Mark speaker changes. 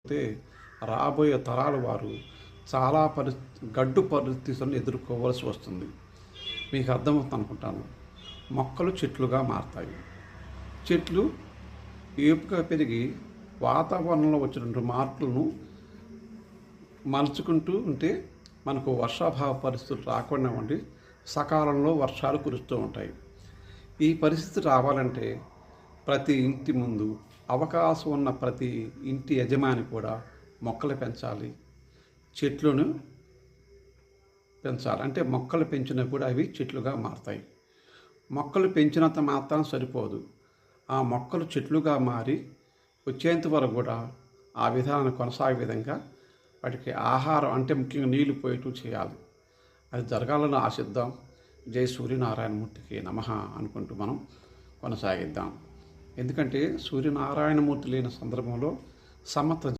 Speaker 1: అయితే రాబోయే తరాల వారు చాలా గడ్డు పరిస్థితులను ఎదుర్కోవాల్సి వస్తుంది. మీకు అర్థమవుతుంది అనుకుంటాను. మొక్కలు చెట్లుగా మారతాయి. చెట్లు ఏపుగా పెరిగి వాతావరణంలో వచ్చినటువంటి మార్పులను మలుచుకుంటూ ఉంటే మనకు వర్షాభావ పరిస్థితులు రాకుండా ఉండి సకాలంలో వర్షాలు కురుస్తూ ఉంటాయి. ఈ పరిస్థితి రావాలంటే ప్రతి ఇంటి ముందు అవకాశం ఉన్న ప్రతి ఇంటి యజమాని కూడా మొక్కలు పెంచాలి, చెట్లను పెంచాలి. అంటే మొక్కలు పెంచినా కూడా అవి చెట్లుగా మారుతాయి. మొక్కలు పెంచినంత మాత్రం సరిపోదు. ఆ మొక్కలు చెట్లుగా మారి వచ్చేంత వరకు కూడా ఆ విధానాన్ని కొనసాగే విధంగా వాటికి ఆహారం అంటే ముఖ్యంగా నీళ్లు పోయేట్టు చేయాలి. అది జరగాలని ఆశిద్దాం. జై సూర్యనారాయణమూర్తికి నమః అనుకుంటూ మనం కొనసాగిద్దాం. ఎందుకంటే సూర్యనారాయణమూర్తి లేని సందర్భంలో సమత్వ